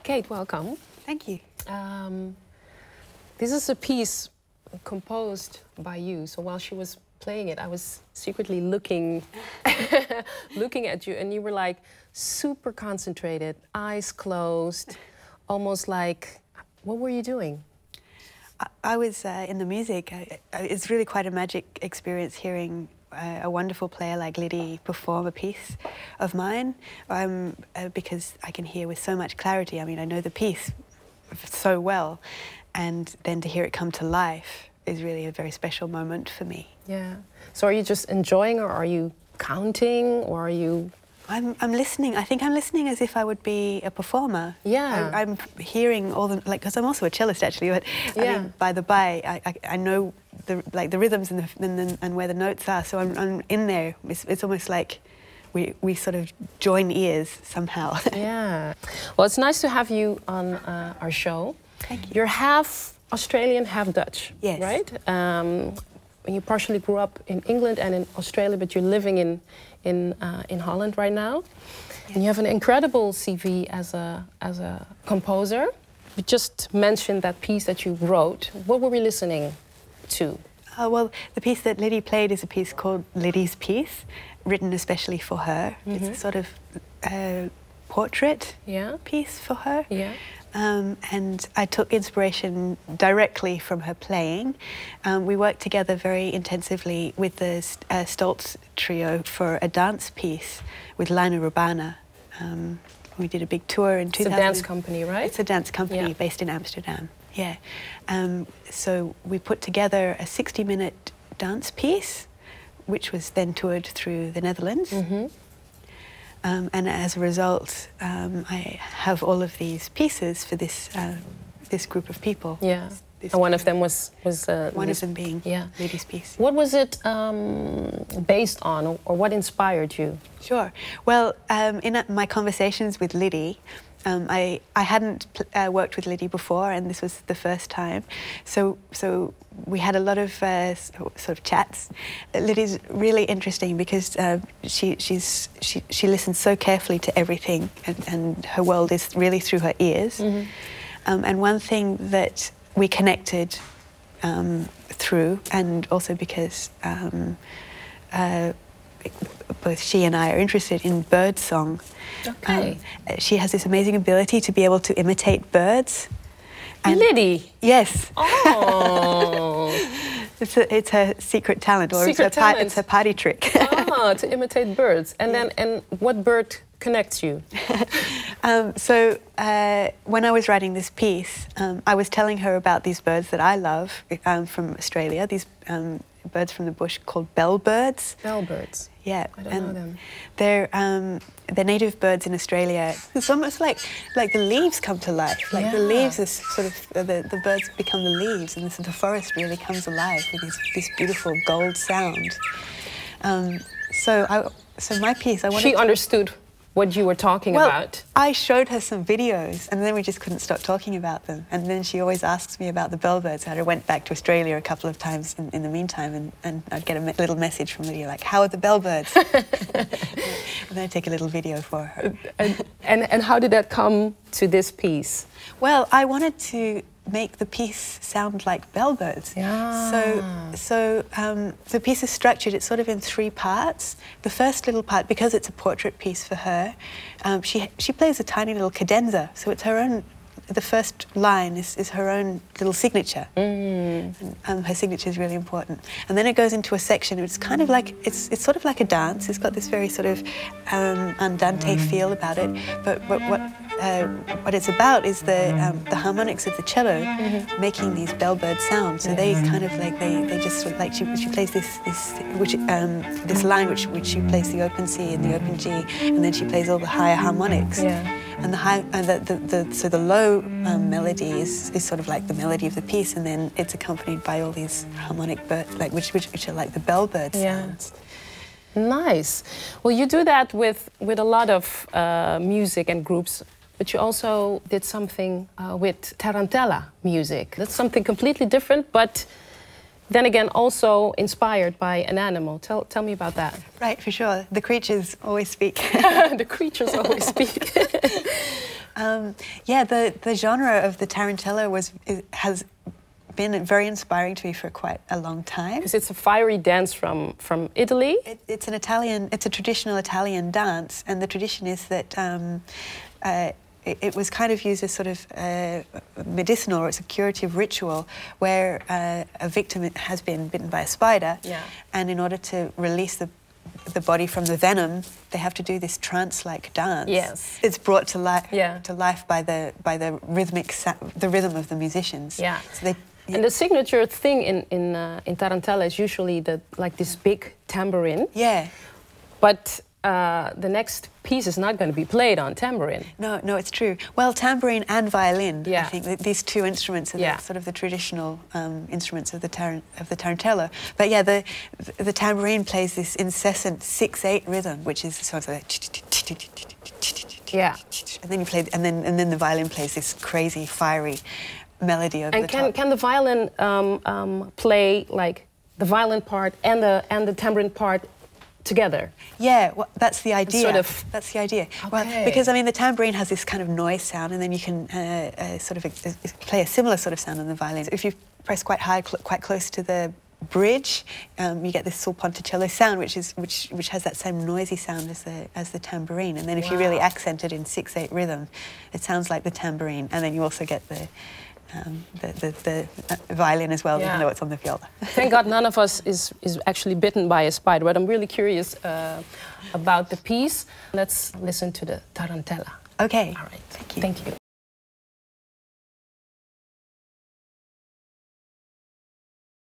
Kate, welcome. Thank you. This is a piece composed by you. So while she was playing it, I was secretly looking at you, and you were like super concentrated, eyes closed, almost like, what were you doing? I was in the music. It's really quite a magic experience hearing a wonderful player like Liddy perform a piece of mine, because I can hear with so much clarity. I mean, I know the piece so well, and then to hear it come to life is really a very special moment for me. Yeah. So are you just enjoying, or are you counting, or are you... I'm listening. I think I'm listening as if I would be a performer. Yeah. I'm hearing all the, like, because I'm also a cellist actually, but yeah. I mean, by the by, I know the rhythms and where the notes are, so I'm in there. It's almost like we sort of join ears somehow. Yeah. Well, it's nice to have you on our show. Thank you. You're half Australian, half Dutch. Yes. Right? You partially grew up in England and in Australia, but you're living in Holland right now. Yes. And you have an incredible CV as a composer. You just mentioned that piece that you wrote. What were we listening to? Well, the piece that Liddy played is a piece called Liddy's Piece, written especially for her. Mm-hmm. It's a sort of portrait piece for her. Yeah. And I took inspiration directly from her playing. We worked together very intensively with the Stoltz trio for a dance piece with Lina Urbana. We did a big tour in 2000. It's a dance company, right? It's a dance company based in Amsterdam, yeah. So we put together a 60-minute dance piece, which was then toured through the Netherlands. Mm-hmm. And as a result, I have all of these pieces for this this group of people. Yeah, and one of them was one of them being Liddy's piece. What was it based on, or what inspired you? Sure. Well, in my conversations with Liddy, I hadn't worked with Liddy before, and this was the first time. So we had a lot of sort of chats. Liddy's really interesting because she listens so carefully to everything, and her world is really through her ears. Mm-hmm. And one thing that we connected through, and also because both she and I are interested in bird song. Okay. She has this amazing ability to be able to imitate birds. And Liddy? Yes. Oh. It's her secret talent, or it's her party trick. Ah, to imitate birds. And then, and what bird connects you? So when I was writing this piece, I was telling her about these birds that I love from Australia. These birds from the bush called bellbirds. Bellbirds. Yeah, I don't know them. They're native birds in Australia. It's almost like the leaves come to life. Like the leaves are sort of the birds become the leaves, and the forest really comes alive with this beautiful gold sound. So my piece, I wanted. She understood what you were talking about. I showed her some videos, and then we just couldn't stop talking about them. And then she always asks me about the bellbirds. I went back to Australia a couple of times in the meantime, and I'd get a little message from Lydia like, "How are the bellbirds?" And then I'd take a little video for her. And how did that come to this piece? Well, I wanted to make the piece sound like bellbirds. Yeah. So the piece is structured, it's sort of in 3 parts. The first little part, because it's a portrait piece for her, she plays a tiny little cadenza, so it's her own, the first line is her own little signature. Mm. And her signature is really important. And then it goes into a section, it's kind of like, it's sort of like a dance, it's got this very sort of andante feel about it, but what it's about is the harmonics of the cello making these bellbird sounds. So they kind of like they just sort of like she plays this line which she plays the open C and the open G, and then she plays all the higher harmonics. Yeah. And so the low melody is sort of like the melody of the piece, and then it's accompanied by all these harmonic which are like the bellbird sounds. Nice. Well, you do that with a lot of music and groups. But you also did something with Tarantella music. That's something completely different, but then again also inspired by an animal. Tell me about that. Right, for sure. The creatures always speak. The creatures always speak. Yeah, the genre of the tarantella has been very inspiring to me for quite a long time. Because it's a fiery dance from Italy. It's a traditional Italian dance, and the tradition is that it was kind of used as sort of medicinal, or it's a curative ritual where a victim has been bitten by a spider, and in order to release the body from the venom, they have to do this trance-like dance. Yes, it's brought to life by the rhythm of the musicians. Yeah, so and the signature thing in tarantella is usually this big tambourine. Yeah, but the next piece is not going to be played on tambourine. No, it's true. Well, tambourine and violin. Yeah. I think these two instruments are sort of the traditional instruments of the tarantella. But yeah, the tambourine plays this incessant 6/8 rhythm, which is sort of like and then you play, and then the violin plays this crazy fiery melody over the top. And can the violin play like the violin part and the tambourine part together? Yeah, well, that's the idea. Sort of. That's the idea. Okay. Well, because I mean, the tambourine has this kind of noise sound, and then you can sort of play a similar sort of sound on the violin. If you press quite high, quite close to the bridge, you get this sul ponticello sound, which has that same noisy sound as the tambourine. And then if you really accent it in 6/8 rhythm, it sounds like the tambourine. And then you also get the violin as well, even though it's on the viola. Thank God none of us is actually bitten by a spider, but I'm really curious about the piece. Let's listen to the tarantella. Okay. All right. Thank you.